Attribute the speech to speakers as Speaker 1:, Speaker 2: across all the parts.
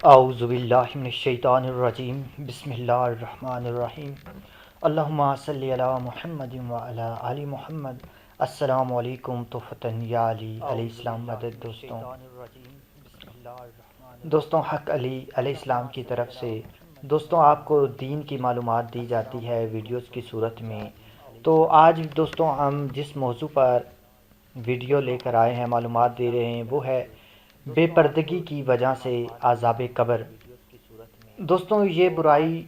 Speaker 1: اعوذ باللہ من الشیطان الرجیم بسم اللہ الرحمن الرحیم اللہم صلی علی محمد وعلی آل محمد۔ السلام علیکم تحفتاً یا علی علیہ السلام مدد۔ دوستوں حق علی علیہ السلام کی طرف سے آپ کو دین کی معلومات دی جاتی ہے ویڈیوز کی صورت میں۔ تو آج دوستوں ہم جس موضوع پر ویڈیو لے کر آئے ہیں، معلومات دے رہے ہیں، وہ ہے بے پردگی کی وجہ سے عذاب قبر۔ دوستوں یہ برائی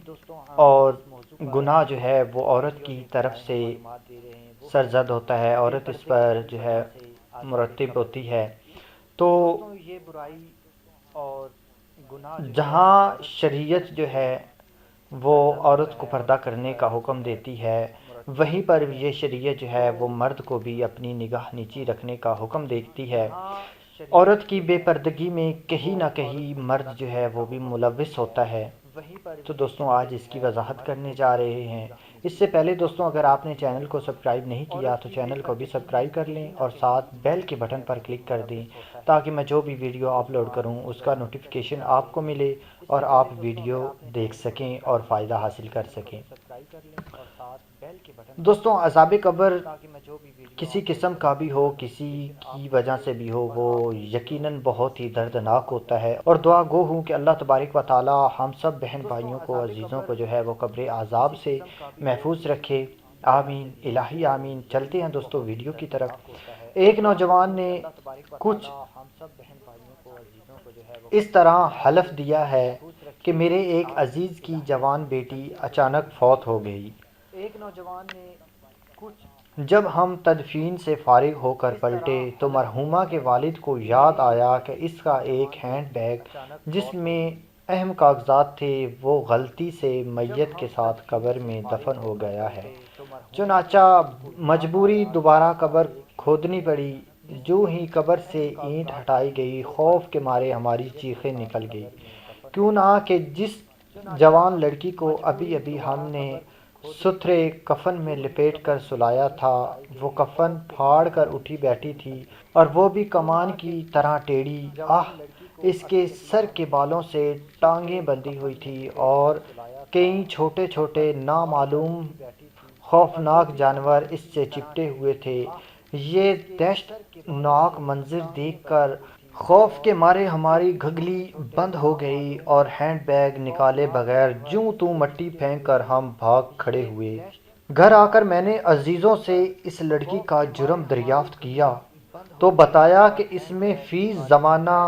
Speaker 1: اور گناہ جو ہے وہ عورت کی طرف سے سرزد ہوتا ہے، عورت اس پر جو ہے مرتب ہوتی ہے۔ تو جہاں شریعت جو ہے وہ عورت کو پردہ کرنے کا حکم دیتی ہے، وہیں پر یہ شریعت جو ہے وہ مرد کو بھی اپنی نگاہ نیچی رکھنے کا حکم دیتی ہے۔ عورت کی بے پردگی میں کہیں نہ کہیں مرد جو ہے وہ بھی ملوث ہوتا ہے۔ تو دوستوں آج اس کی وضاحت کرنے جا رہے ہیں۔ اس سے پہلے دوستوں اگر آپ نے چینل کو سبسکرائب نہیں کیا تو چینل کو بھی سبسکرائب کر لیں اور ساتھ بیل کے بٹن پر کلک کر دیں تاکہ میں جو بھی ویڈیو اپلوڈ کروں اس کا نوٹیفیکیشن آپ کو ملے اور آپ ویڈیو دیکھ سکیں اور فائدہ حاصل کر سکیں۔ دوستوں عذاب قبر کسی قسم کا بھی ہو، کسی کی وجہ سے بھی ہو، وہ یقیناً بہت ہی دردناک ہوتا ہے، اور دعا گو ہوں کہ اللہ تبارک و تعالی ہم سب بہن بھائیوں کو، عزیزوں کو جو ہے وہ قبر عذاب سے محفوظ رکھے۔ آمین الہی آمین۔ چلتے ہیں دوستوں ویڈیو کی طرف۔ ایک نوجوان نے کچھ اس طرح حلف دیا ہے کہ میرے ایک عزیز کی جوان بیٹی اچانک فوت ہو گئی۔ جب ہم تدفین سے فارغ ہو کر پلٹے تو مرحومہ کے والد کو یاد آیا کہ اس کا ایک ہینڈ بیگ جس میں اہم کاغذات تھے وہ غلطی سے میت کے ساتھ قبر میں دفن ہو گیا ہے۔ چنانچہ مجبوری دوبارہ قبر کھودنی پڑی۔ جو ہی قبر سے اینٹ ہٹائی گئی، خوف کے مارے ہماری چیخیں نکل گئی، کیوں نہ کہ جس جوان لڑکی کو ابھی ابھی ہم نے ستھرے کفن میں لپیٹ کر سلایا تھا، وہ کفن پھاڑ کر اٹھی بیٹھی تھی، اور وہ بھی کمان کی طرح ٹیڑھی۔ آہ! اس کے سر کے بالوں سے ٹانگیں بندھی ہوئی تھی اور کئی چھوٹے چھوٹے نامعلوم خوفناک جانور اس سے چپٹے ہوئے تھے۔ یہ دہشت ناک منظر دیکھ کر خوف کے مارے ہماری گھگلی بند ہو گئی اور ہینڈ بیگ نکالے بغیر جوں توں مٹی پھینک کر ہم بھاگ کھڑے ہوئے۔ گھر آ کر میں نے عزیزوں سے اس لڑکی کا جرم دریافت کیا تو بتایا کہ اس میں فی زمانہ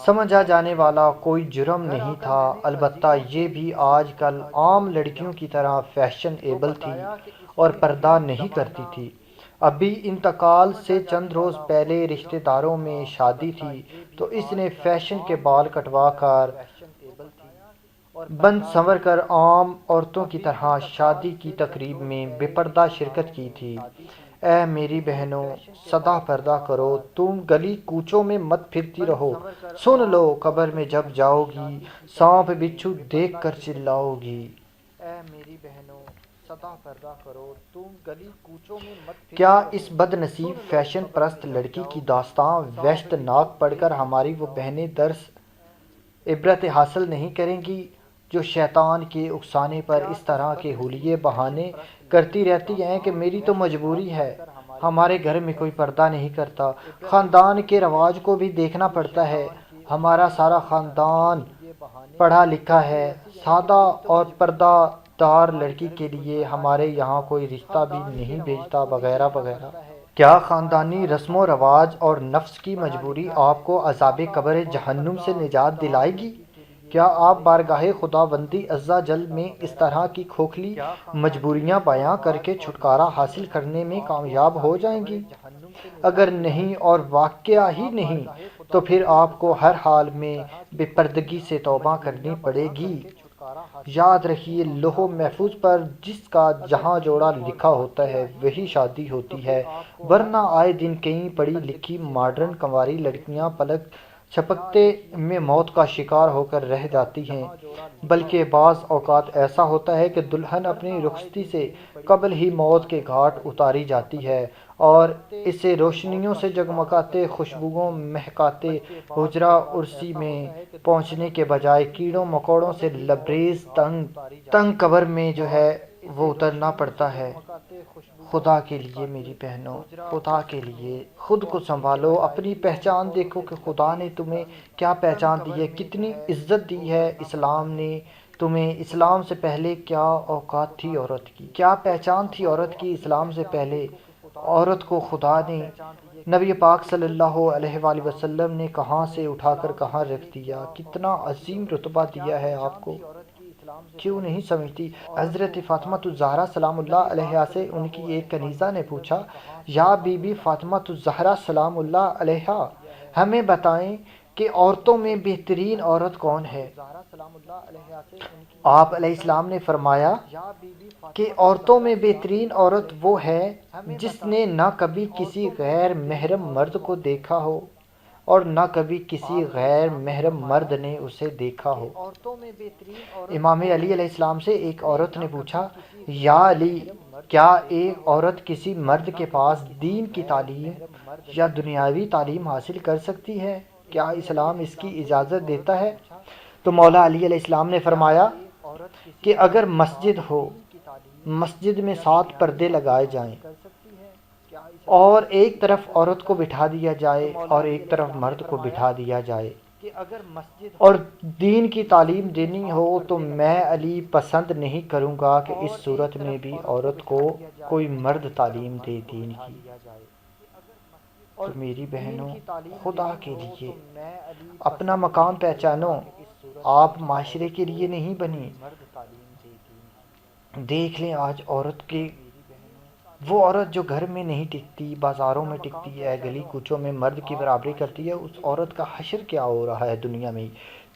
Speaker 1: سمجھا جانے والا کوئی جرم نہیں تھا، البتہ یہ بھی آج کل عام لڑکیوں کی طرح فیشن ایبل تھی اور پردہ نہیں کرتی تھی۔ ابھی انتقال سے چند روز پہلے رشتہ داروں میں شادی تھی تو اس نے فیشن کے بال کٹوا کر بن سنور کر عام عورتوں کی طرح شادی کی تقریب میں بے پردہ شرکت کی تھی۔ اے میری بہنوں، سدا پردہ کرو، تم گلی کوچوں میں مت پھرتی رہو۔ سن لو، قبر میں جب جاؤ گی سانپ بچھو دیکھ کر چلاؤ گی۔ کیا اس بد نصیب فیشن پرست لڑکی کی داستاں وحشت ناک پڑھ کر ہماری وہ بہنیں درس عبرت حاصل نہیں کریں گی جو شیطان کے اکسانے پر اس طرح کے حلیے بہانے کرتی رہتی ہیں کہ میری تو مجبوری ہے، ہمارے گھر میں کوئی پردہ نہیں کرتا، خاندان کے رواج کو بھی دیکھنا پڑتا ہے، ہمارا سارا خاندان پڑھا لکھا ہے، سادہ اور پردہ دار لڑکی کے لیے ہمارے یہاں کوئی رشتہ بھی نہیں بھیجتا، وغیرہ وغیرہ۔ کیا خاندانی رسم و رواج اور نفس کی مجبوری آپ کو عذاب قبر جہنم سے نجات دلائے گی؟ کیا آپ بارگاہ خداوندی عز و جل میں اس طرح کی کھوکھلی مجبوریاں بیاں کر کے چھٹکارا حاصل کرنے میں کامیاب ہو جائیں گی؟ اگر نہیں اور واقعہ ہی نہیں تو پھر آپ کو ہر حال میں بے پردگی سے توبہ کرنی پڑے گی۔ یاد رکھیے، لوح محفوظ پر جس کا جہاں جوڑا لکھا ہوتا ہے وہی شادی ہوتی ہے، ورنہ آئے دن کئی پڑھی لکھی ماڈرن کنواری لڑکیاں پلک چھپکتے میں موت کا شکار ہو کر رہ جاتی ہیں، بلکہ بعض اوقات ایسا ہوتا ہے کہ دلہن اپنی رخصتی سے قبل ہی موت کے گھاٹ اتاری جاتی ہے اور اسے روشنیوں سے جگمگاتے، خوشبوؤں مہکاتے حجرہ عرسی میں پہنچنے کے بجائے کیڑوں مکوڑوں سے لبریز تنگ قبر میں جو ہے وہ اترنا پڑتا ہے۔ خدا کے لیے میری بہنوں، خدا کے لیے خود کو سنبھالو، اپنی پہچان دیکھو کہ خدا نے تمہیں کیا پہچان دی ہے، کتنی عزت دی ہے اسلام نے تمہیں۔ اسلام سے پہلے کیا اوقات تھی عورت کی، کیا پہچان تھی عورت کی اسلام سے پہلے؟ عورت کو خدا نے، نبی پاک صلی اللہ علیہ وآلہ وسلم نے کہاں سے اٹھا کر کہاں رکھ دیا، کتنا عظیم رتبہ دیا ہے آپ کو، کیوں نہیں سمجھتی؟ حضرت فاطمہ الزہرا سلام اللہ علیہا سے ان کی ایک کنیزہ نے پوچھا، یا بی بی فاطمہ الزہرا سلام اللہ علیہا، ہمیں بتائیں کہ عورتوں میں بہترین عورت کون ہے؟ آپ علیہ السلام نے فرمایا کہ عورتوں میں بہترین عورت وہ ہے جس نے نہ کبھی کسی غیر محرم مرد کو دیکھا ہو اور نہ کبھی کسی غیر محرم مرد نے اسے دیکھا ہو۔ امام علی علیہ السلام سے ایک عورت نے پوچھا، یا علی، کیا ایک عورت کسی مرد کے پاس دین کی تعلیم یا دنیاوی تعلیم حاصل کر سکتی ہے؟ کیا اسلام اس کی اجازت دیتا ہے؟ تو مولا علی علیہ السلام نے فرمایا کہ اگر مسجد ہو، مسجد میں 7 پردے لگائے جائیں اور ایک طرف عورت کو بٹھا دیا جائے اور ایک طرف مرد کو بٹھا دیا جائے اور دین کی تعلیم دینی ہو، تو میں علی پسند نہیں کروں گا کہ اس صورت میں بھی عورت کو کوئی مرد تعلیم دے دین کی۔ تو میری بہنوں، خدا کے لیے اپنا مقام پہچانو، آپ معاشرے کے لیے نہیں بنی۔ دیکھ لیں آج عورت کی، وہ عورت جو گھر میں نہیں ٹکتی، بازاروں میں ٹکتی ہے، گلی کوچوں میں مرد کی برابری کرتی ہے، اس عورت کا حشر کیا ہو رہا ہے دنیا میں،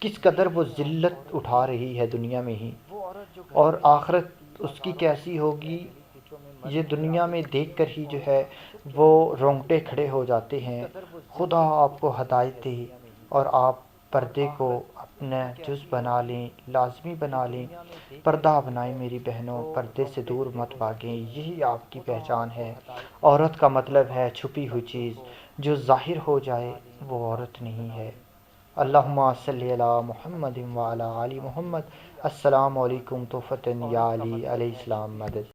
Speaker 1: کس قدر وہ ذلت اٹھا رہی ہے دنیا میں ہی، اور آخرت اس کی کیسی ہوگی، یہ دنیا میں دیکھ کر ہی جو ہے وہ رونگٹے کھڑے ہو جاتے ہیں۔ خدا آپ کو ہدایت دے اور آپ پردے کو اپنا جز بنا لیں، لازمی بنا لیں، پردہ اپنائیں میری بہنوں، پردے سے دور مت بھاگیں، یہی آپ کی پہچان ہے۔ عورت کا مطلب ہے چھپی ہوئی چیز، جو ظاہر ہو جائے وہ عورت نہیں ہے۔ اللہم صلی علی محمد وعلی آل محمد۔ السلام علیکم تحفۃ یا علی علیہ السلام مدد۔